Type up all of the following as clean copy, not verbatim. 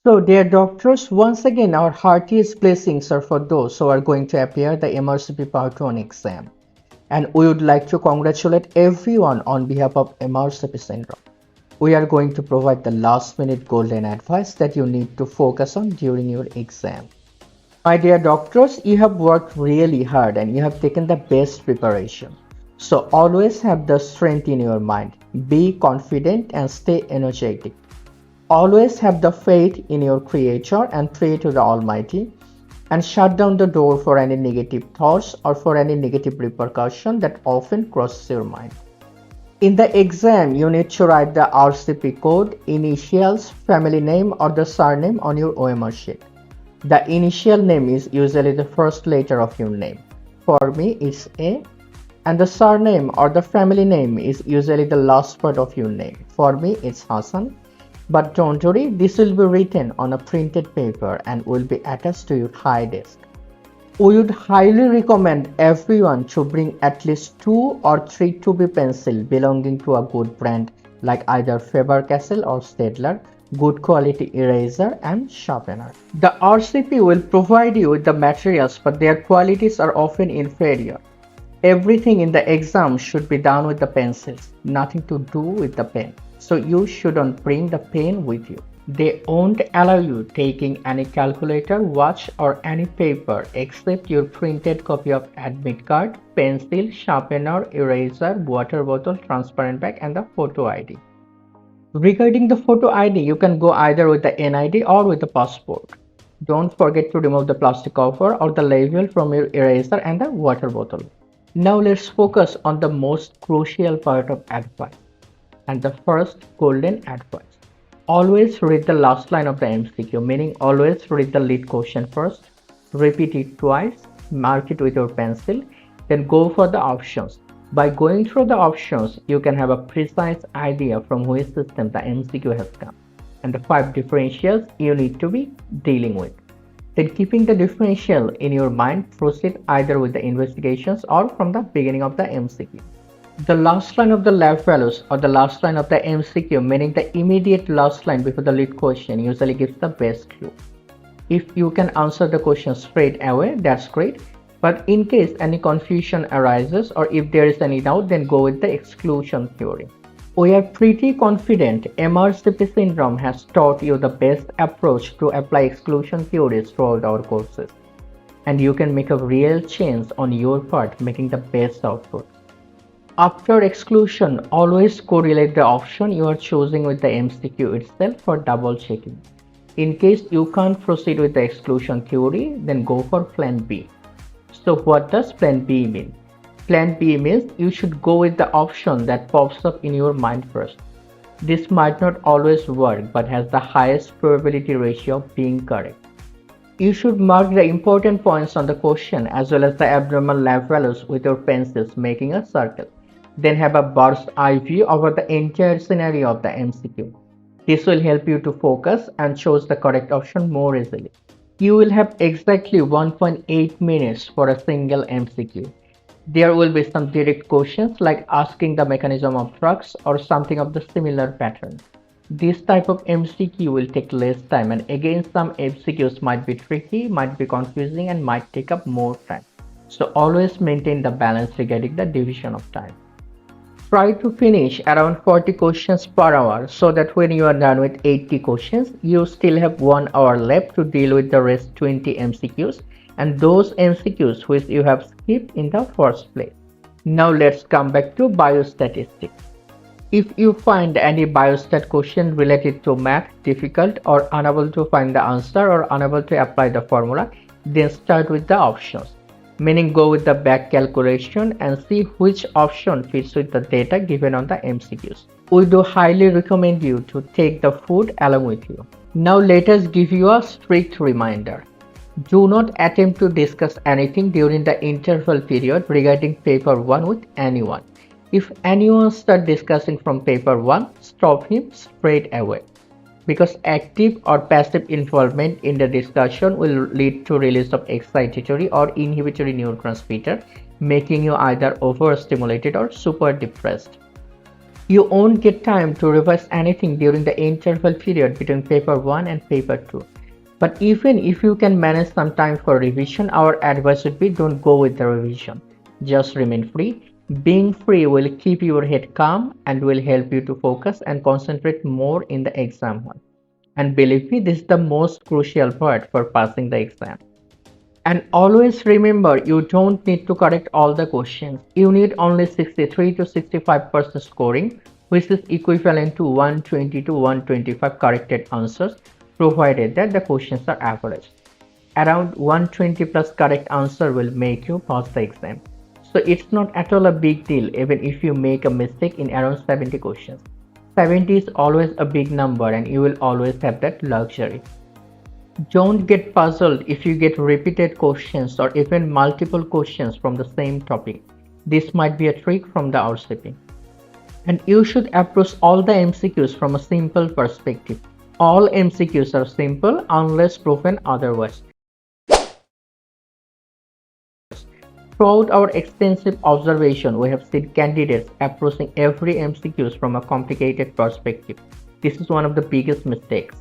So, dear doctors, once again, our heartiest blessings are for those who are going to appear the MRCP Part 1 exam. And we would like to congratulate everyone on behalf of MRCP syndrome. We are going to provide the last minute golden advice that you need to focus on during your exam. My dear doctors, you have worked really hard and you have taken the best preparation. So always have the strength in your mind. Be confident and stay energetic. Always have the faith in your Creator and pray to the Almighty, and shut down the door for any negative thoughts or for any negative repercussion that often crosses your mind. In the exam, you need to write the RCP code, initials, family name or the surname on your OMR sheet. The initial name is usually the first letter of your name. For me, it's A. And the surname or the family name is usually the last part of your name. For me, it's Hassan. But don't worry, this will be written on a printed paper and will be attached to your high desk. We would highly recommend everyone to bring at least 2 or 3 2B pencils belonging to a good brand like either Faber-Castell or Staedtler, good quality eraser and sharpener. The RCP will provide you with the materials, but their qualities are often inferior. Everything in the exam should be done with the pencils, nothing to do with the pen. So you shouldn't bring the pen with you. They won't allow you taking any calculator, watch or any paper except your printed copy of admit card, pencil, sharpener, eraser, water bottle, transparent bag and the photo ID. Regarding the photo ID, you can go either with the NID or with the passport. Don't forget to remove the plastic cover or the label from your eraser and the water bottle. Now let's focus on the most crucial part of advice, and the first golden advice. Always read the last line of the MCQ, meaning always read the lead question first, repeat it twice, mark it with your pencil, then go for the options. By going through the options, you can have a precise idea from which system the MCQ has come and the 5 differentials you need to be dealing with. Then keeping the differential in your mind, proceed either with the investigations or from the beginning of the MCQ. The last line of the lab values or the last line of the MCQ, meaning the immediate last line before the lead question, usually gives the best clue. If you can answer the question straight away, that's great. But in case any confusion arises or if there is any doubt, then go with the exclusion theory. We are pretty confident MRCP syndrome has taught you the best approach to apply exclusion theories throughout our courses. And you can make a real change on your part, making the best output. After exclusion, always correlate the option you are choosing with the MCQ itself for double checking. In case you can't proceed with the exclusion theory, then go for plan B. So what does plan B mean? Plan B means you should go with the option that pops up in your mind first. This might not always work but has the highest probability ratio of being correct. You should mark the important points on the question as well as the abnormal lab values with your pencils, making a circle. Then have a bird's eye view over the entire scenario of the MCQ. This will help you to focus and choose the correct option more easily. You will have exactly 1.8 minutes for a single MCQ. There will be some direct questions like asking the mechanism of drugs or something of the similar pattern. This type of MCQ will take less time, and again some MCQs might be tricky, might be confusing and might take up more time. So always maintain the balance regarding the division of time. Try to finish around 40 questions per hour so that when you are done with 80 questions, you still have 1 hour left to deal with the rest 20 MCQs and those MCQs which you have skipped in the first place. Now let's come back to biostatistics. If you find any biostat question related to math difficult or unable to find the answer or unable to apply the formula, then start with the options. Meaning go with the back calculation and see which option fits with the data given on the MCQs. We do highly recommend you to take the food along with you. Now let us give you a strict reminder. Do not attempt to discuss anything during the interval period regarding paper 1 with anyone. If anyone starts discussing from paper 1, stop him straight away. Because active or passive involvement in the discussion will lead to release of excitatory or inhibitory neurotransmitter, making you either overstimulated or super depressed. You won't get time to revise anything during the interval period between paper 1 and paper 2. But even if you can manage some time for revision, our advice would be don't go with the revision. Just remain free. Being free will keep your head calm and will help you to focus and concentrate more in the exam hall. And believe me, this is the most crucial part for passing the exam. And always remember, you don't need to correct all the questions. You need only 63 to 65% scoring, which is equivalent to 120 to 125 corrected answers, provided that the questions are average. Around 120 plus correct answer will make you pass the exam. So it's not at all a big deal even if you make a mistake in around 70 questions. 70 is always a big number and you will always have that luxury. Don't get puzzled if you get repeated questions or even multiple questions from the same topic. This might be a trick from the RCP. And you should approach all the MCQs from a simple perspective. All MCQs are simple unless proven otherwise. Throughout our extensive observation, we have seen candidates approaching every MCQs from a complicated perspective. This is one of the biggest mistakes.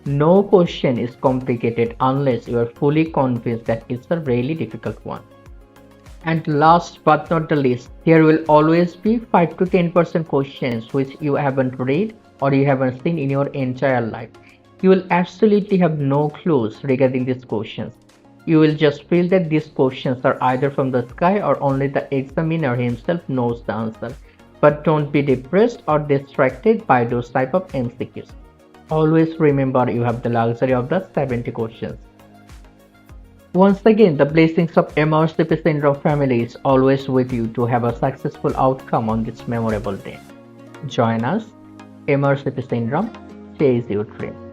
No question is complicated unless you are fully convinced that it's a really difficult one. And last but not the least, there will always be 5 to 10% questions which you haven't read or you haven't seen in your entire life. You will absolutely have no clues regarding these questions. You will just feel that these questions are either from the sky or only the examiner himself knows the answer. But don't be depressed or distracted by those type of MCQs. Always remember you have the luxury of the 70 questions. Once again, the blessings of MRCP syndrome family is always with you to have a successful outcome on this memorable day. Join us, MRCP syndrome, chase your dream.